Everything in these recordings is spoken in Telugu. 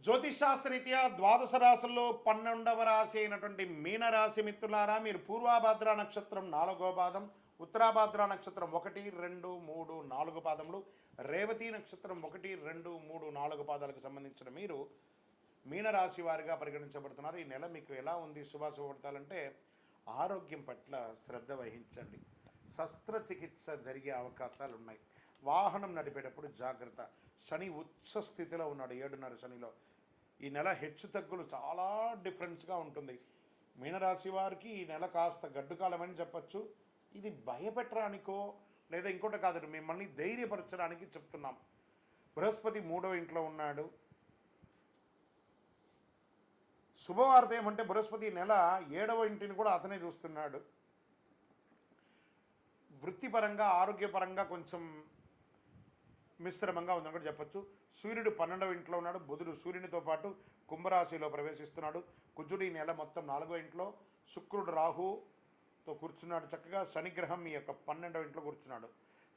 జ్యోతిషాస్త్రరీత్యా ద్వాదశ రాశుల్లో 12వ రాశి అయినటువంటి మీనరాశి మిత్రులారా, మీరు పూర్వాభాద్ర నక్షత్రం 4వ పాదం, ఉత్తరాభాద్ర నక్షత్రం 1, 2, 3, 4 పాదములు, రేవతి నక్షత్రం 1, 2, 3, 4 పాదాలకు సంబంధించిన మీరు మీనరాశి వారిగా పరిగణించబడుతున్నారు. ఈ నెల మీకు ఎలా ఉంది? శుభాశుభపడతాలంటే ఆరోగ్యం పట్ల శ్రద్ధ వహించండి. శస్త్రచికిత్స జరిగే అవకాశాలు ఉన్నాయి. వాహనం నడిపేటప్పుడు జాగ్రత్త. శని ఉచ్చ స్థితిలో ఉన్నాడు, 7.5 శనిలో. ఈ నెల హెచ్చు తగ్గులు చాలా డిఫరెన్స్గా ఉంటుంది. మీనరాశి వారికి ఈ నెల కాస్త గడ్డుకాలం అని చెప్పచ్చు. ఇది భయపెట్టడానికో లేదా ఇంకోటి కాదు, మిమ్మల్ని ధైర్యపరచడానికి చెప్తున్నాం. బృహస్పతి 3వ ఇంట్లో ఉన్నాడు. శుభవార్త ఏమంటే బృహస్పతి నెల 7వ ఇంటిని కూడా అతనే చూస్తున్నాడు. వృత్తిపరంగా ఆరోగ్యపరంగా కొంచెం మిశ్రమంగా ఉందని కూడా చెప్పచ్చు. సూర్యుడు 12వ ఇంట్లో ఉన్నాడు. బుధుడు సూర్యునితో పాటు కుంభరాశిలో ప్రవేశిస్తున్నాడు. కుజుడు ఈ నెల మొత్తం 4వ ఇంట్లో, శుక్రుడు రాహుతో కూర్చున్నాడు. చక్కగా శనిగ్రహం ఈ యొక్క 12వ ఇంట్లో కూర్చున్నాడు.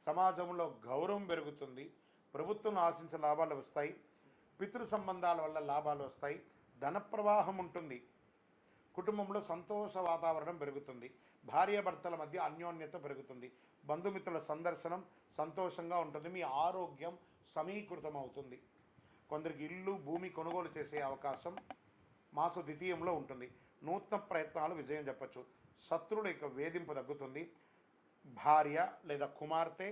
సమాజంలో గౌరవం పెరుగుతుంది. ప్రభుత్వం ఆశించే లాభాలు వస్తాయి. పితృ సంబంధాల వల్ల లాభాలు వస్తాయి. ధన ప్రవాహం ఉంటుంది. కుటుంబంలో సంతోష వాతావరణం పెరుగుతుంది. భార్యాభర్తల మధ్య అన్యోన్యత పెరుగుతుంది. బంధుమిత్రుల సందర్శనం సంతోషంగా ఉంటుంది. మీ ఆరోగ్యం సమీకృతం అవుతుంది. కొందరికి ఇల్లు భూమి కొనుగోలు చేసే అవకాశం మాస ద్వితీయంలో ఉంటుంది. నూతన ప్రయత్నాలు విజయం చెప్పచ్చు. శత్రువుల యొక్క వేధింపు తగ్గుతుంది. భార్య లేదా కుమార్తె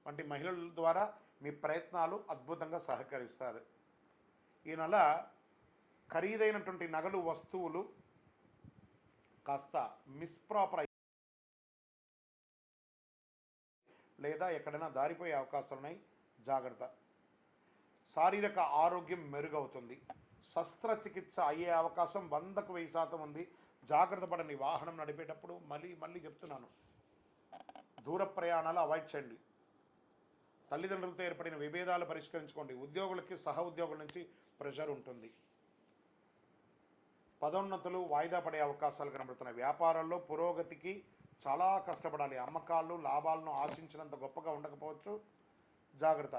వంటి మహిళల ద్వారా మీ ప్రయత్నాలు అద్భుతంగా సహకరిస్తారు. ఈ నెల ఖరీదైనటువంటి నగలు వస్తువులు కాస్త మిస్ప్రాపర్ లేదా ఎక్కడైనా దారిపోయే అవకాశాలు ఉన్నాయి. జాగ్రత్త. శారీరక ఆరోగ్యం మెరుగవుతుంది. శస్త్రచికిత్స అయ్యే అవకాశం 100కు 1000% ఉంది. జాగ్రత్త పడండి. వాహనం నడిపేటప్పుడు మళ్ళీ చెప్తున్నాను, దూర ప్రయాణాలు అవాయిడ్ చేయండి. తల్లిదండ్రులతో ఏర్పడిన విభేదాలు పరిష్కరించుకోండి. ఉద్యోగులకి సహ ఉద్యోగుల నుంచి ప్రెషర్ ఉంటుంది. పదోన్నతులు వాయిదా పడే అవకాశాలు కనబడుతున్నాయి. వ్యాపారాల్లో పురోగతికి చాలా కష్టపడాలి. అమ్మకాలు లాభాలను ఆశించినంత గొప్పగా ఉండకపోవచ్చు. జాగ్రత్త.